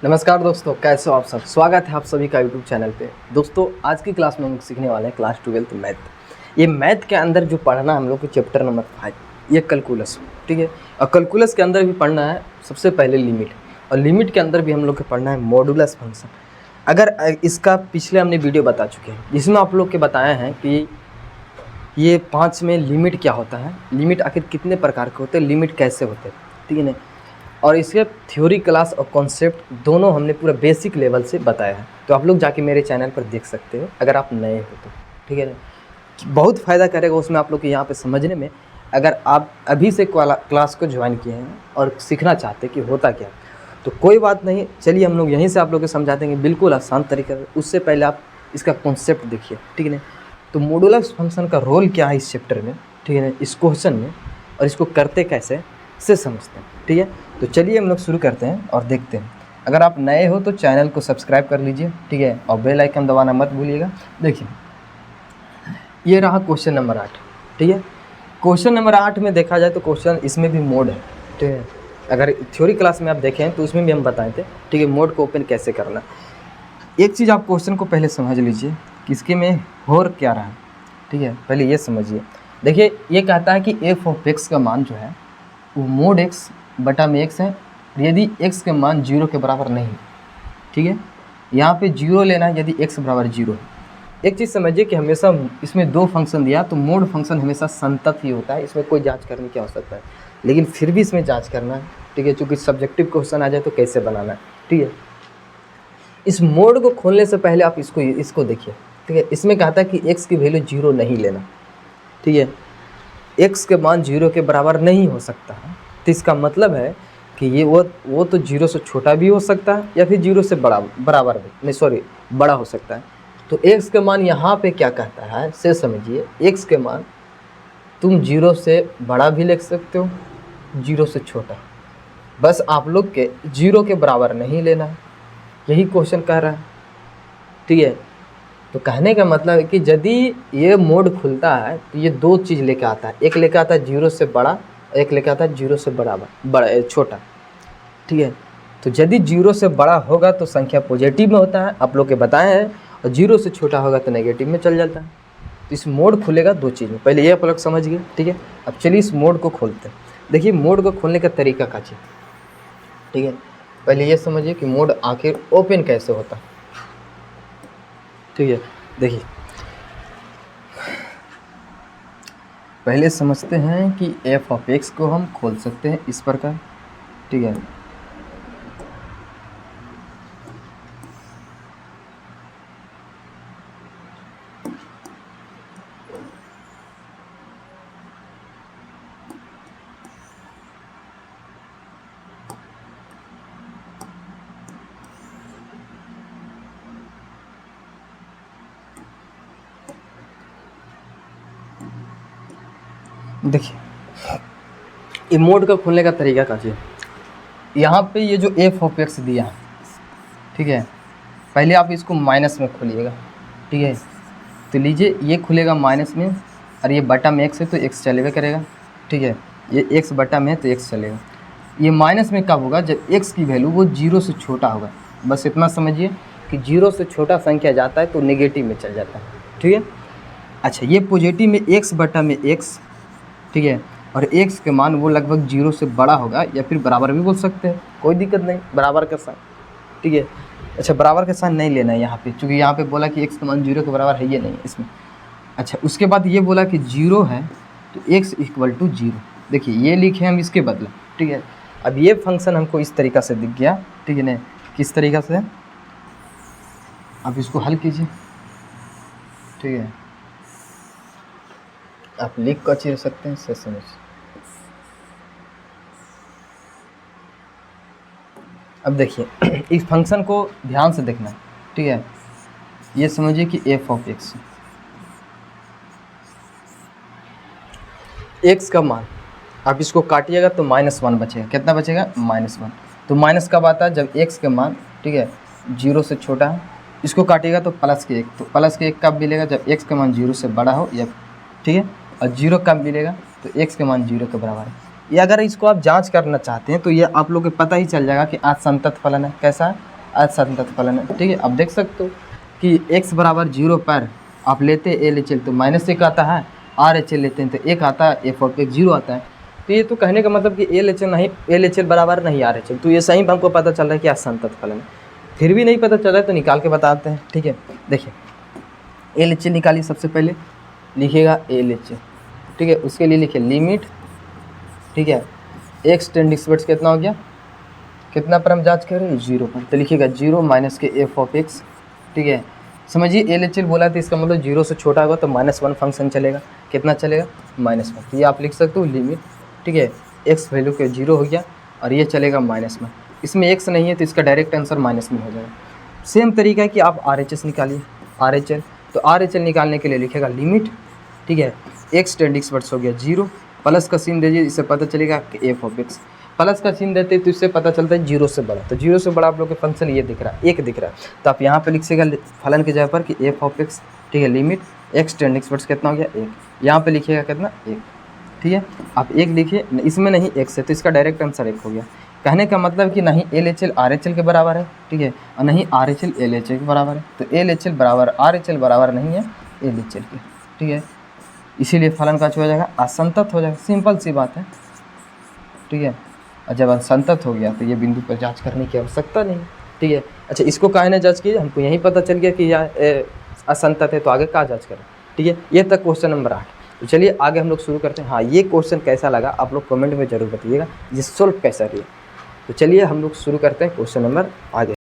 नमस्कार दोस्तों, कैसे हो आप सब। स्वागत है आप सभी का यूट्यूब चैनल पे। दोस्तों आज की क्लास में हम सीखने वाले हैं क्लास 12 मैथ। ये मैथ के अंदर जो पढ़ना है हम लोग को चैप्टर नंबर 5 ये कैलकुलस, ठीक है। और कैलकुलस के अंदर भी पढ़ना है सबसे पहले लिमिट, और लिमिट के अंदर भी हम लोग को पढ़ना है मॉडुलस फंक्शन। अगर इसका पिछले हमने वीडियो बता चुके हैं जिसमें आप लोग के बताए हैं कि ये 5 में लिमिट क्या होता है, लिमिट आखिर कितने प्रकार के होते हैं, लिमिट कैसे होते हैं, ठीक है ना। और इसके थ्योरी क्लास और कॉन्सेप्ट दोनों हमने पूरा बेसिक लेवल से बताया है, तो आप लोग जाके मेरे चैनल पर देख सकते हो अगर आप नए हो तो, ठीक है ना। बहुत फ़ायदा करेगा उसमें आप लोग को यहाँ पे समझने में। अगर आप अभी से क्लास को ज्वाइन किए हैं और सीखना चाहते कि होता क्या, तो कोई बात नहीं, चलिए हम लोग यहीं से आप लोग को समझा देंगे बिल्कुल आसान तरीके से। उससे पहले आप इसका कॉन्सेप्ट देखिए, ठीक है ना। तो मॉडुलस फंक्शन का रोल क्या है इस चैप्टर में, ठीक है ना, इस क्वेश्चन में, और इसको करते कैसे से समझते हैं, ठीक है। तो चलिए हम लोग शुरू करते हैं और देखते हैं। अगर आप नए हो तो चैनल को सब्सक्राइब कर लीजिए, ठीक है, और बेल आइकन दबाना मत भूलिएगा। देखिए ये रहा क्वेश्चन नंबर 8, ठीक है। क्वेश्चन नंबर 8 में देखा जाए तो क्वेश्चन इसमें भी मोड है, ठीक है। अगर थ्योरी क्लास में आप देखें तो उसमें भी हम बताए थे, ठीक है, मोड को ओपन कैसे करना। एक चीज़ आप क्वेश्चन को पहले समझ लीजिए कि इसके में हो क्या रहा है, ठीक है। पहले ये समझिए। देखिए ये कहता है कि एफ ऑफ एक्स का मान जो है वो मोड एक्स बटा में एक्स है, यदि एक्स के मान 0 के बराबर नहीं, ठीक है। यहाँ पे 0 लेना है यदि एक्स बराबर 0 है। एक चीज़ समझिए कि हमेशा इसमें दो फंक्शन दिया तो मोड फंक्शन हमेशा संतत ही होता है, इसमें कोई जांच करने की आवश्यकता है, लेकिन फिर भी इसमें जांच करना है, ठीक है, चूँकि सब्जेक्टिव क्वेश्चन आ जाए तो कैसे बनाना है, ठीक है। इस मोड को खोलने से पहले आप इसको देखिए, ठीक है। इसमें कहता है कि एक्स की वैल्यू 0 नहीं लेना, ठीक है। एक्स के मान 0 के बराबर नहीं हो सकता है, तो इसका मतलब है कि ये वो तो 0 से छोटा भी हो सकता है या फिर 0 से बराबर भी नहीं, सॉरी, बड़ा हो सकता है। तो x के मान यहाँ पे क्या कहता है से समझिए। x के मान तुम 0 से बड़ा भी लिख सकते हो, 0 से छोटा, बस आप लोग के 0 के बराबर नहीं लेना है, यही क्वेश्चन कह रहा है, ठीक है। तो कहने का मतलब है कि यदि ये मोड खुलता है तो ये दो चीज़ लेके आता है, एक लेके आता है 0 से बड़ा, एक लेके आता है 0 से बड़ा छोटा, ठीक है। तो यदि 0 से बड़ा होगा तो संख्या पॉजिटिव में होता है, आप लोग के बताए हैं, और 0 से छोटा होगा तो नेगेटिव में चल जाता है। तो इस मोड खुलेगा दो चीज़ में, पहले ये आप लोग समझ गए, ठीक है। अब चलिए इस मोड को खोलते हैं। देखिए मोड को खोलने का तरीका का चीज़, ठीक है। पहले ये समझिए कि मोड आखिर ओपन कैसे होता है, ठीक है। देखिए पहले समझते हैं कि एफ ऑफ एक्स को हम खोल सकते हैं इस प्रकार, ठीक है। देखिए ये मोड का खोलने का तरीका का चीज़, यहाँ पे ये जो एफ ऑफ एक्स दिया है, ठीक है, पहले आप इसको माइनस में खोलिएगा, ठीक है। तो लीजिए ये खुलेगा माइनस में, और ये बटा में एक्स है तो एक्स चलेगा करेगा, ठीक है। ये एक्स बटा में है तो एक्स चलेगा। ये माइनस में कब होगा, जब एक्स की वैल्यू वो 0 से छोटा होगा। बस इतना समझिए कि 0 से छोटा संख्या जाता है तो नेगेटिव में चल जाता है, ठीक है। अच्छा ये पॉजिटिव में एक्स बटा में एक्स, ठीक है, और एक्स के मान वो लगभग 0 से बड़ा होगा या फिर बराबर भी बोल सकते हैं, कोई दिक्कत नहीं, बराबर का साइन, ठीक है। अच्छा बराबर का साइन नहीं लेना है यहाँ पे, क्योंकि यहाँ पे बोला कि एक्स का मान 0 के बराबर है, ये नहीं है इसमें। अच्छा उसके बाद ये बोला कि 0 है तो x इक्वल टू 0, देखिए ये लिखे हम इसके बदले, ठीक है। अब ये फंक्शन हमको इस तरीक़ा से दिख गया, ठीक है ना। किस तरीक़ा से, आप इसको हल कीजिए, ठीक है, आप लिख कर चीर सकते हैं से समझ। अब देखिए इस फंक्शन को ध्यान से देखना है, ठीक है। ये समझिए कि एफ ऑफ एक्स, एक्स का मान आप इसको काटिएगा तो -1 बचेगा। कितना बचेगा, -1। तो माइनस कब आता है, जब एक्स का मान, ठीक है, 0 से छोटा है। इसको काटिएगा तो +1, तो +1 कब मिलेगा, जब एक्स का मान 0 से बड़ा हो, या ठीक है, और 0 कब मिलेगा, तो एक्स के मान 0 के बराबर है। ये अगर इसको आप जांच करना चाहते हैं तो ये आप लोग को पता ही चल जाएगा कि आज संतत फलन है, कैसा है, असंतत फलन है। ठीक है, अब देख सकते हो कि x बराबर 0 पर आप लेते हैं LHL तो -1 आता है, RHL लेते हैं तो 1 आता है, f ऑफ x 0 आता है। तो ये तो कहने का मतलब कि LHL बराबर नहीं RHL, तो ये सही हमको पता चल रहा है कि असंतत फलन है। फिर भी नहीं पता चल रहा है तो निकाल के बताते हैं। ठीक है, देखिए LHL निकालिए, सबसे पहले लिखिएगा LHL। ठीक है, उसके लिए लिखिए लिमिट, ठीक है, x टेंडिंग कितना हो गया, कितना पर हम जांच कर रहे हैं 0 पर, तो लिखिएगा 0 माइनस के f ऑफ x। ठीक है, समझिए LHL बोला तो इसका मतलब 0 से छोटा होगा तो -1 फंक्शन चलेगा, कितना चलेगा -1। तो ये आप लिख सकते हो लिमिट, ठीक है, x वैल्यू के 0 हो गया और ये चलेगा -1। इसमें x नहीं है तो इसका डायरेक्ट आंसर -1 हो जाएगा। सेम तरीका है कि आप RHS निकालिए, RHL, तो RHL निकालने के लिए लिखेगा लिमिट, ठीक है, x टेंडिंग हो गया 0, प्लस का सीन दीजिए, इससे पता चलेगा कि f ऑफ x, प्लस का चिन्ह देते तो इससे पता चलता है 0 से बड़ा, तो 0 से बड़ा आप लोग के फंक्शन ये दिख रहा है, 1 दिख रहा है, तो आप यहाँ पे लिखिएगा फलन की जगह पर कि f ऑफ x, ठीक है, लिमिट x टेंडिंग कितना हो गया 1, यहाँ पे लिखिएगा कितना 1। ठीक है, आप 1 लिखिए, इसमें नहीं x है तो इसका डायरेक्ट आंसर 1 हो गया। कहने का मतलब कि नहीं LHL RHL के बराबर है, ठीक है, और नहीं RHL LHL के बराबर है, तो LHL बराबर RHL बराबर नहीं है LHL के। ठीक है, इसीलिए फलन का हो जाएगा असंतत हो जाएगा, सिंपल सी बात है। ठीक है, और जब असंतत हो गया तो ये बिंदु पर जांच करने की आवश्यकता नहीं। ठीक है, अच्छा इसको काहे ना जांच कीजिए, हमको यहीं पता चल गया कि यह असंतत है, तो आगे कहाँ जांच करें। ठीक है, ये तक क्वेश्चन नंबर 8। तो चलिए आगे हम लोग शुरू करते हैं। हाँ, ये क्वेश्चन कैसा लगा आप लोग कमेंट में ज़रूर बताइएगा, ये सोल्व कैसा किया। तो चलिए हम लोग शुरू करते हैं क्वेश्चन नंबर आगे।